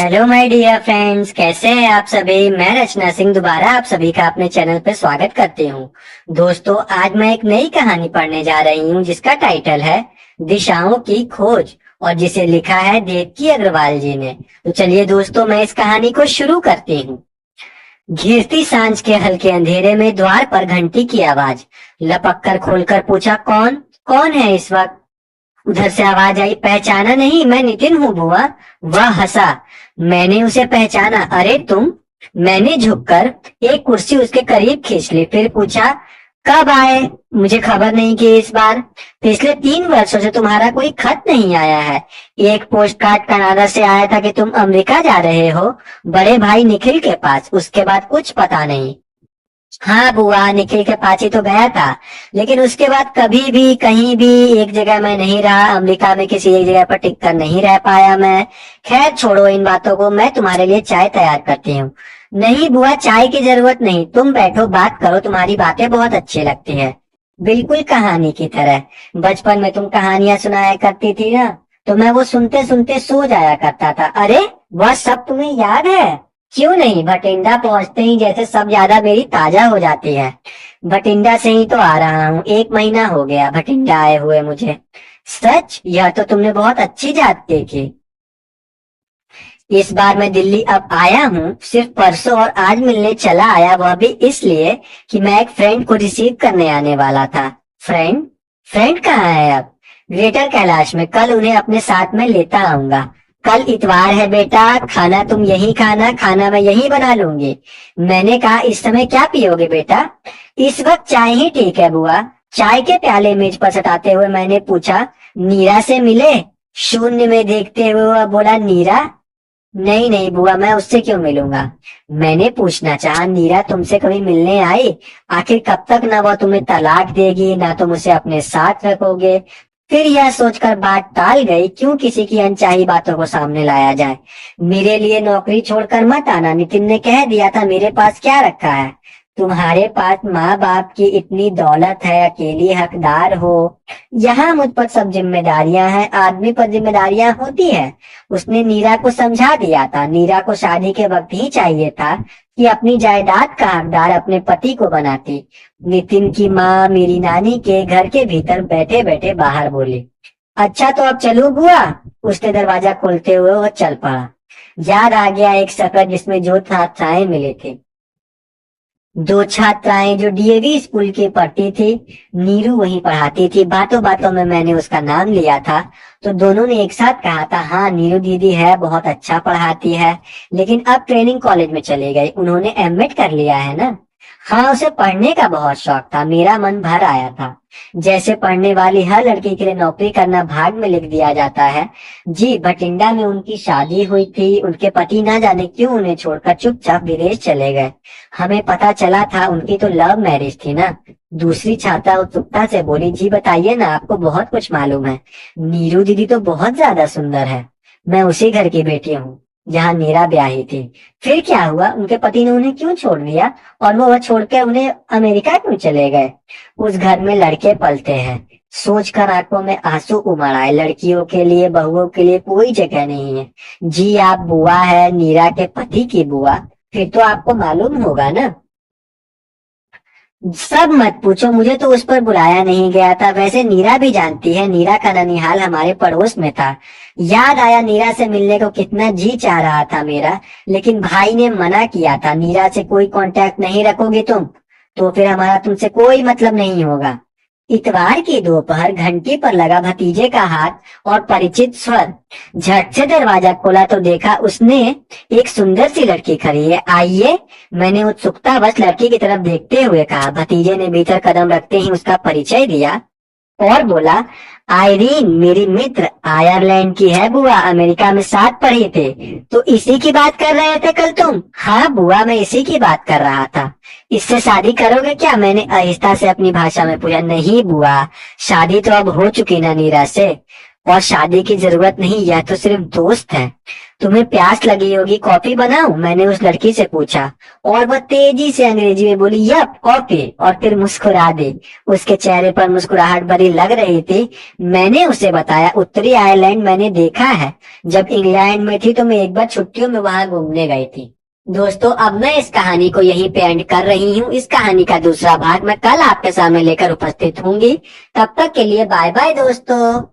Hello my dear friends, कैसे हैं आप सभी। मैं रचना सिंह दोबारा आप सभी का अपने चैनल पे स्वागत करती हूँ। दोस्तों, आज मैं एक नई कहानी पढ़ने जा रही हूँ जिसका टाइटल है दिशाओं की खोज और जिसे लिखा है देवकी अग्रवाल जी ने। तो चलिए दोस्तों, मैं इस कहानी को शुरू करती हूँ। घिरती सांझ के हल्के अंधेरे में द्वार पर घंटी की आवाज। लपक कर खोलकर पूछा, कौन कौन है इस वक्त। उधर से आवाज आई, पहचाना नहीं, मैं नितिन हूँ बुआ। वह हंसा। मैंने उसे पहचाना। अरे तुम। मैंने झुककर एक कुर्सी उसके करीब खींच ली, फिर पूछा, कब आए। मुझे खबर नहीं कि इस बार पिछले 3 वर्षों से तुम्हारा कोई खत नहीं आया है। एक पोस्ट कार्ड कनाडा से आया था कि तुम अमेरिका जा रहे हो, बड़े भाई निखिल के पास। उसके बाद कुछ पता नहीं। हाँ बुआ, निखिल के पास ही तो गया था, लेकिन उसके बाद कभी भी कहीं भी एक जगह मैं नहीं रहा। अमेरिका में किसी एक जगह पर टिक कर नहीं रह पाया मैं। खैर छोड़ो इन बातों को, मैं तुम्हारे लिए चाय तैयार करती हूँ। नहीं बुआ, चाय की जरूरत नहीं, तुम बैठो बात करो, तुम्हारी बातें बहुत अच्छी लगती है। बिल्कुल कहानी की तरह। बचपन में तुम कहानियां सुनाया करती थी ना, तो मैं वो सुनते सुनते सो जाया करता था। अरे वह सब तुम्हें याद है। क्यों नहीं, भटिंडा पहुंचते ही जैसे सब यादा मेरी ताजा हो जाती है। भटिंडा से ही तो आ रहा हूँ, 1 महीना हो गया भटिंडा आए हुए मुझे। सच, यह तो तुमने बहुत अच्छी बात देखी। इस बार मैं दिल्ली अब आया हूँ, सिर्फ परसों और आज मिलने चला आया, वह भी इसलिए कि मैं एक फ्रेंड को रिसीव करने आने वाला था। फ्रेंड? फ्रेंड कहाँ है अब? ग्रेटर कैलाश में, कल उन्हें अपने साथ में लेता आऊंगा। कल इतवार है बेटा, खाना तुम यही खाना, खाना मैं यही बना लूंगी। मैंने कहा, इस समय क्या पियोगे बेटा? इस वक्त चाय ही ठीक है बुआ। चाय के प्याले मेज पर सटाते हुए मैंने पूछा, नीरा से मिले? शून्य में देखते हुए वह बोला, नीरा? नहीं नहीं बुआ, मैं उससे क्यों मिलूंगा। मैंने पूछना चाहा, नीरा तुमसे कभी मिलने आई? आखिर कब तक ना वह तुम्हें तलाक देगी, ना तुम उसे अपने साथ रखोगे। फिर यह सोचकर बात टाल गई, क्यों किसी की अनचाही बातों को सामने लाया जाए। मेरे लिए नौकरी छोड़कर मत आना, नितिन ने कह दिया था। मेरे पास क्या रखा है? तुम्हारे पास माँ बाप की इतनी दौलत है, अकेली हकदार हो। यहाँ मुझ पर सब जिम्मेदारियां हैं, आदमी पर जिम्मेदारियां होती है। उसने नीरा को समझा दिया था। नीरा को शादी के वक्त ही चाहिए था कि अपनी जायदाद का हकदार अपने पति को बनाती। नितिन की माँ मेरी नानी के घर के भीतर बैठे बैठे बाहर बोली, अच्छा तो अब चलूं बुआ। उसने दरवाजा खोलते हुए वो चल पड़ा। याद आ गया एक सफर जिसमें जो छात्राएं मिले थे। 2 छात्राएं जो डीएवी स्कूल की पढ़ती थी। नीरू वहीं पढ़ाती थी। बातों बातों में मैंने उसका नाम लिया था, तो दोनों ने एक साथ कहा था, हाँ नीरू दीदी है, बहुत अच्छा पढ़ाती है, लेकिन अब ट्रेनिंग कॉलेज में चली गई। उन्होंने एमएड कर लिया है ना। हाँ, उसे पढ़ने का बहुत शौक था। मेरा मन भर आया था। जैसे पढ़ने वाली हर लड़की के लिए नौकरी करना भाग में लिख दिया जाता है। जी, भटिंडा में उनकी शादी हुई थी। उनके पति ना जाने क्यों उन्हें छोड़कर चुपचाप विदेश चले गए। हमें पता चला था उनकी तो लव मैरिज थी ना। दूसरी छात्रा उत्सुकता से बोली, जी बताइए ना, आपको बहुत कुछ मालूम है। नीरू दीदी तो बहुत ज्यादा सुंदर है। मैं उसी घर की बेटी हूँ जहाँ नीरा ब्याही थी। फिर क्या हुआ? उनके पति ने उन्हें क्यों छोड़ दिया, और वो छोड़कर उन्हें अमेरिका क्यों चले गए? उस घर में लड़के पलते हैं। सोचकर आंखों में आंसू उमड़ आए। लड़कियों के लिए, बहुओं के लिए कोई जगह नहीं है। जी, आप बुआ है, नीरा के पति की बुआ, फिर तो आपको मालूम होगा ना। सब मत पूछो, मुझे तो उस पर बुलाया नहीं गया था। वैसे नीरा भी जानती है, नीरा का ननिहाल हमारे पड़ोस में था। याद आया नीरा से मिलने को कितना जी चाह रहा था मेरा, लेकिन भाई ने मना किया था। नीरा से कोई कांटेक्ट नहीं रखोगे तुम, तो फिर हमारा तुमसे कोई मतलब नहीं होगा। इतवार की दोपहर घंटी पर लगा भतीजे का हाथ और परिचित स्वर। झट से दरवाजा खोला तो देखा उसने एक सुंदर सी लड़की खड़ी है। आइए, मैंने उत्सुकतावश लड़की की तरफ देखते हुए कहा। भतीजे ने भीतर कदम रखते ही उसका परिचय दिया और बोला, आयरीन मेरी मित्र, आयरलैंड की है बुआ, अमेरिका में साथ पढ़े थे। तो इसी की बात कर रहे थे कल तुम? हाँ बुआ, मैं इसी की बात कर रहा था। इससे शादी करोगे क्या? मैंने आहिस्ता से अपनी भाषा में पूछा। नहीं बुआ, शादी तो अब हो चुकी ना नीरा से। और शादी की जरूरत नहीं, यह तो सिर्फ दोस्त है। तुम्हें प्यास लगी होगी, कॉफी बनाऊं? मैंने उस लड़की से पूछा और वह तेजी से अंग्रेजी में बोली, यप कॉफी, और फिर मुस्कुरा दी। उसके चेहरे पर मुस्कुराहट भरी लग रही थी। मैंने उसे बताया, उत्तरी आयरलैंड मैंने देखा है, जब इंग्लैंड में थी तो मैं एक बार छुट्टियों में वहां घूमने गई थी। दोस्तों, अब मैं इस कहानी को यहीं पे एंड कर रही हूँ। इस कहानी का दूसरा भाग मैं कल आपके सामने लेकर उपस्थित होंगी। तब तक के लिए बाय बाय दोस्तों।